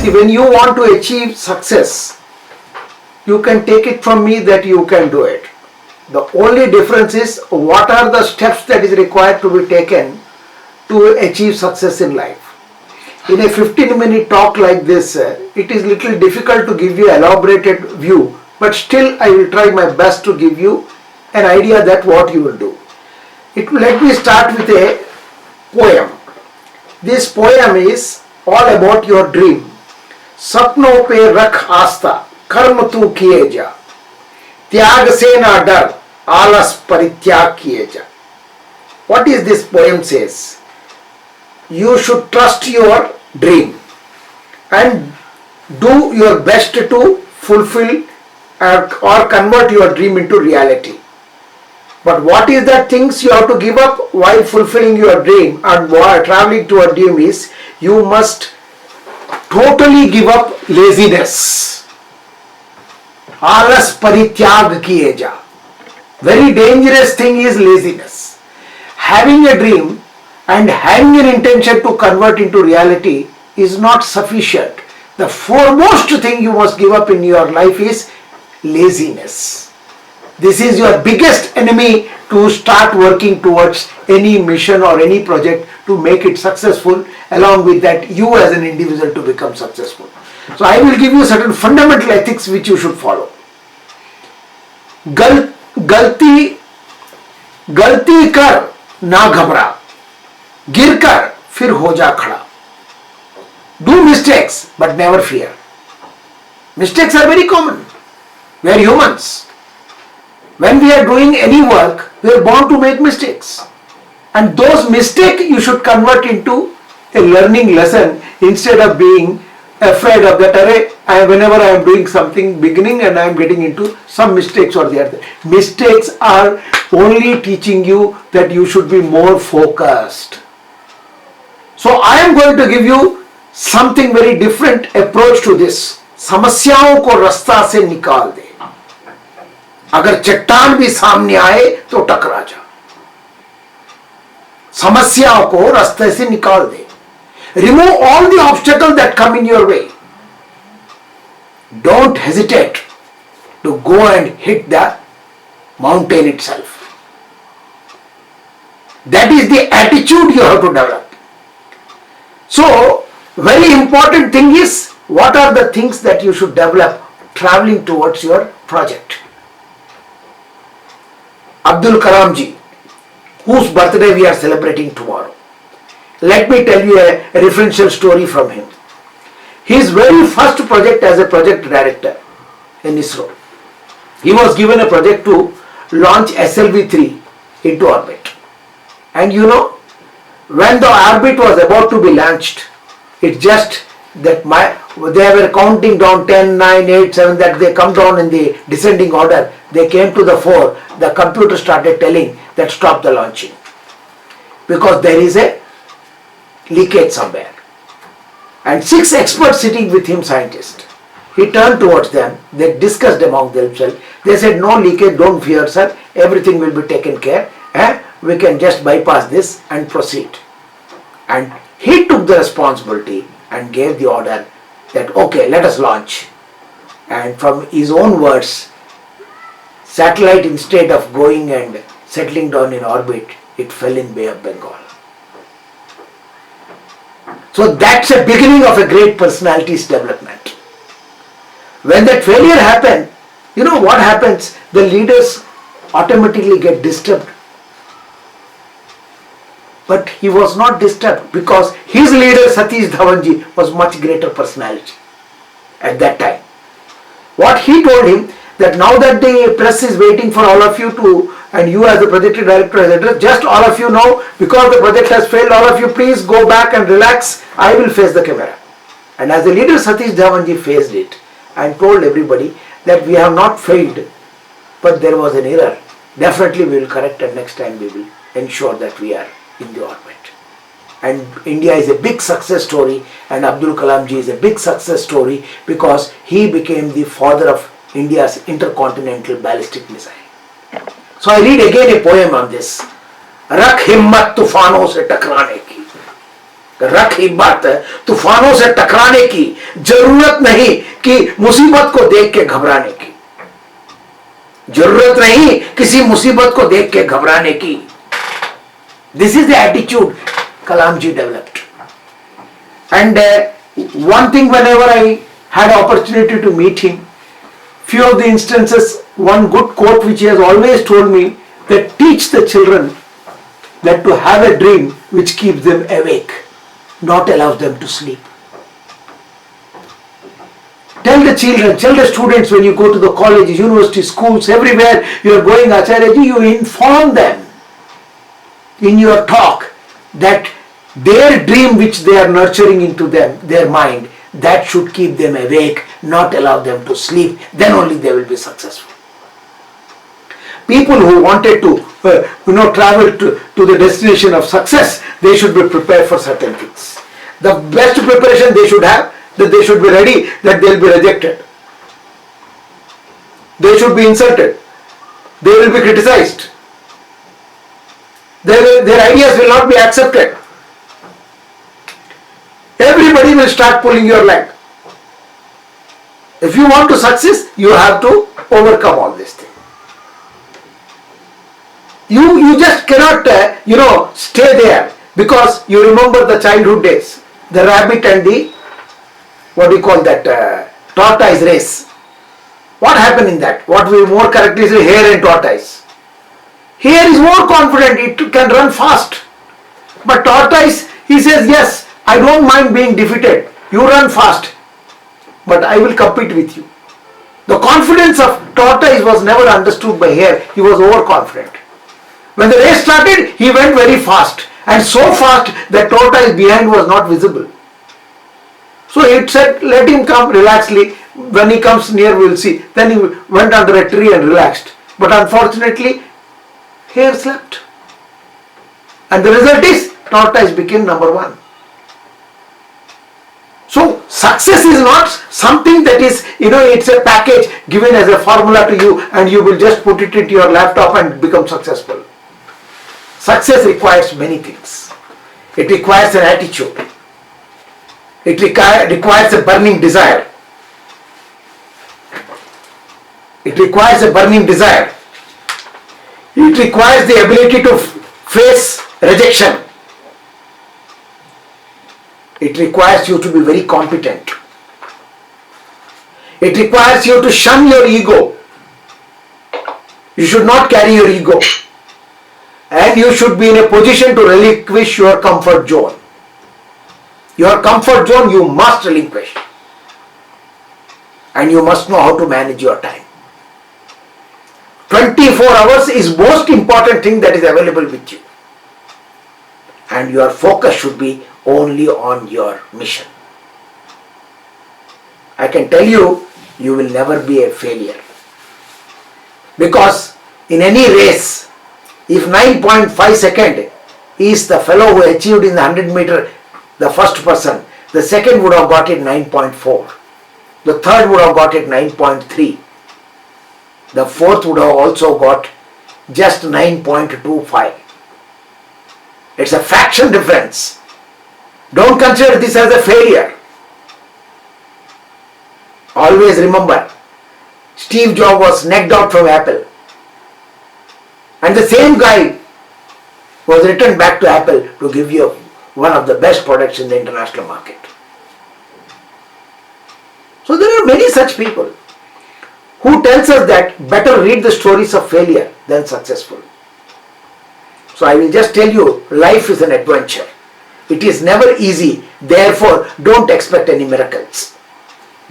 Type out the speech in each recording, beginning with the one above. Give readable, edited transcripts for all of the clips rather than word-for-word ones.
See, when you want to achieve success, you can take it from me that you can do it. The only difference is what are the steps that is required to be taken to achieve success in life. In a 15-minute talk like this, it is little difficult to give you elaborated view, but still I will try my best to give you an idea that what you will do. Let me start with a poem. This poem is all about your dream. सपनों पे रख आस्था, कर्म तू किए जा, त्याग से ना डर, आलस परित्याग किए जा. What is this poem says? You should trust your dream and do your best to fulfill or convert your dream into reality. But what is that things you have to give up while fulfilling your dream and while traveling to a dream is you must totally give up laziness. Alas parityag kiye ja. Very dangerous thing is laziness. Having a dream and having an intention to convert into reality is not sufficient. The foremost thing you must give up in your life is laziness. This is your biggest enemy to start working towards any mission or any project to make it successful. Along with that, you as an individual to become successful. So I will give you certain fundamental ethics which you should follow. गलती कर ना घबरा, गिर कर फिर हो जा खड़ा. Do mistakes but never fear. Mistakes are very common. We are humans. When we are doing any work, we are born to make mistakes. And those mistakes you should convert into a learning lesson instead of being afraid of that. Whenever I am doing something beginning and I am getting into some mistakes or the other. Mistakes are only teaching you that you should be more focused. So I am going to give you something very different approach to this. समस्याओं को रास्ता से निकाल दे. अगर चट्टान भी सामने आए तो टकरा जा. समस्याओं को रास्ते से निकाल दे. Remove all the obstacles that come in your way. Don't hesitate to go and hit the mountain itself. That is the attitude you have to develop. So, very important thing is what are the things that you should develop traveling towards your project. Abdul Kalam ji, whose birthday we are celebrating tomorrow. Let me tell you a referential story from him. His very first project as a project director in ISRO, he was given a project to launch SLV-3 into orbit. And you know, when the orbit was about to be launched, it just that they were counting down 10, 9, 8, 7, that they come down in the descending order. They came to the 4, the computer started telling that stop the launching. Because there is a leakage somewhere. And 6 experts sitting with him, scientists. He turned towards them, they discussed among themselves. They said, no leakage, don't fear sir, everything will be taken care. We can just bypass this and proceed. And he took the responsibility and gave the order that okay, let us launch. And from his own words, satellite instead of going and settling down in orbit, it fell in Bay of Bengal. So that's a beginning of a great personality's development. When that failure happened, you know what happens? The leaders automatically get disturbed. But he was not disturbed because his leader Satish Dhawanji was much greater personality at that time. What he told him that now that the press is waiting for all of you to, and you as the project director has addressed, just all of you know, because the project has failed, all of you please go back and relax, I will face the camera. And as the leader Satish Dhawanji faced it and told everybody that we have not failed, but there was an error. Definitely we will correct and next time we will ensure that we are in the orbit. And India is a big success story and Abdul Kalam ji is a big success story because he became the father of India's intercontinental ballistic missile. So I read again a poem on this. रख हिम्मत तूफानों से टकराने की, रख हिम्मत, तूफानों से टकराने की जरूरत नहीं कि मुसीबत को देख के घबराने की, जरूरत नहीं किसी मुसीबत को देख के घबराने की. This is the attitude Kalam ji developed. And one thing, whenever I had opportunity to meet him, few of the instances, one good quote which he has always told me, that teach the children that to have a dream which keeps them awake, not allows them to sleep. Tell the children, tell the students when you go to the colleges, universities, schools, everywhere you are going, Acharyaji, you inform them in your talk that their dream which they are nurturing into them, their mind, that should keep them awake, not allow them to sleep. Then only they will be successful. People who wanted to travel to the destination of success, they should be prepared for certain things. The best preparation they should have, that they should be ready that they will be rejected. They should be insulted. They will be criticized. Their ideas will not be accepted. Everybody will start pulling your leg. If you want to succeed, you have to overcome all these things. You just cannot stay there, because you remember the childhood days, the rabbit and the tortoise race. What happened in that? What we more correctly say, hare and tortoise. Hare is more confident, it can run fast. But tortoise, he says, yes, I don't mind being defeated. You run fast, but I will compete with you. The confidence of tortoise was never understood by hare. He was overconfident. When the race started, he went very fast, and so fast that tortoise behind was not visible. So it said, let him come relaxedly. When he comes near, we will see. Then he went under a tree and relaxed. But unfortunately, hare slept. And the result is, tortoise became number one. So success is not something that is, it's a package given as a formula to you and you will just put it into your laptop and become successful. Success requires many things. It requires an attitude. It requires a burning desire. It requires a burning desire. It requires the ability to face rejection. It requires you to be very competent. It requires you to shun your ego. You should not carry your ego. And you should be in a position to relinquish your comfort zone. Your comfort zone you must relinquish. And you must know how to manage your time. 24 hours is most important thing that is available with you. And your focus should be only on your mission. I can tell you, you will never be a failure. Because in any race, if 9.5 seconds is the fellow who achieved in the 100 meter, the first person, the second would have got it 9.4. The third would have got it 9.3. The fourth would have also got just 9.25. It's a fraction difference. Don't consider this as a failure. Always remember, Steve Jobs was knocked out from Apple. And the same guy was returned back to Apple to give you one of the best products in the international market. So there are many such people who tells us that better read the stories of failure than successful. So I will just tell you, life is an adventure. It is never easy. Therefore, don't expect any miracles.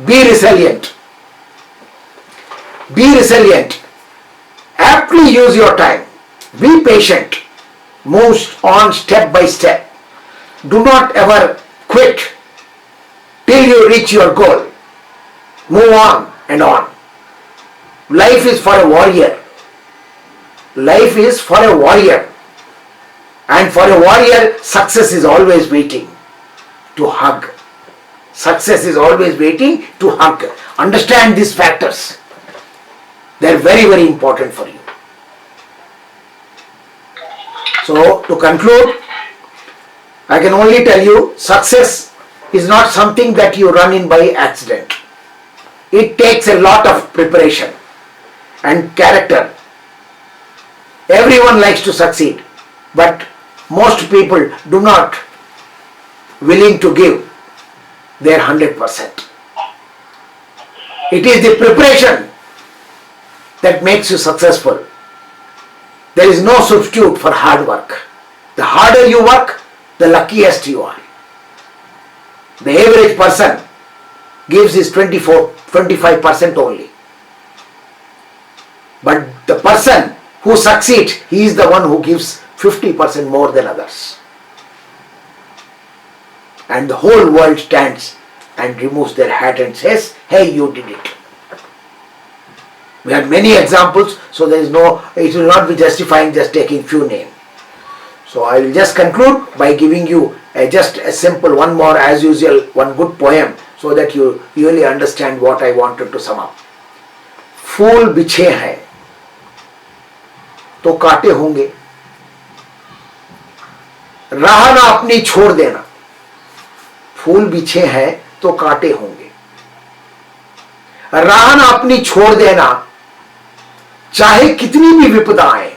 Be resilient. Be resilient. Aptly use your time. Be patient. Move on step by step. Do not ever quit till you reach your goal. Move on and on. Life is for a warrior. Life is for a warrior. And for a warrior, success is always waiting to hug. Success is always waiting to hug. Understand these factors. They are very, very important for you. So, to conclude, I can only tell you, success is not something that you run in by accident. It takes a lot of preparation and character. Everyone likes to succeed, but most people do not willing to give their 100%. It is the preparation that makes you successful. There is no substitute for hard work. The harder you work, the luckiest you are. The average person gives his 25% only. But the person who succeeds, he is the one who gives 50% more than others. And the whole world stands and removes their hat and says, hey, you did it. We have many examples, so there is no, it will not be justifying just taking few names. So I will just conclude by giving you just a simple one more, as usual, one good poem, so that you really understand what I wanted to sum up. फूल बिछे हैं तो कांटे होंगे, राह ना अपनी छोड़ देना. फूल बिछे हैं तो कांटे होंगे, राह ना अपनी छोड़ देना. चाहे कितनी भी विपदाएं,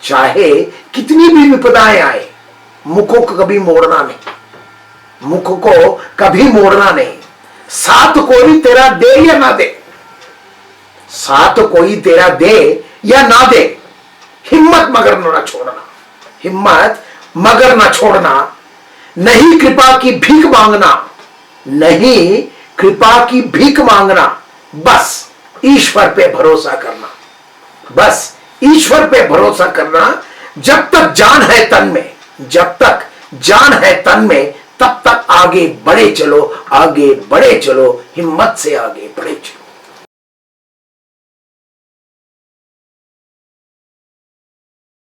चाहे कितनी भी विपदाएं आए, मुख को कभी मोड़ना नहीं, मुख को कभी मोड़ना नहीं. साथ कोई तेरा दे या ना दे, साथ कोई तेरा दे या ना दे, हिम्मत मगर ना छोड़ना, हिम्मत मगर ना छोड़ना. नहीं कृपा की भीख मांगना, नहीं कृपा की भीख मांगना. बस ईश्वर पे भरोसा करना, बस ईश्वर पे भरोसा करना. जब तक जान है तन में, जब तक जान है तन में, तब तक आगे बढ़े चलो, आगे बढ़े चलो, हिम्मत से आगे बढ़े चलो.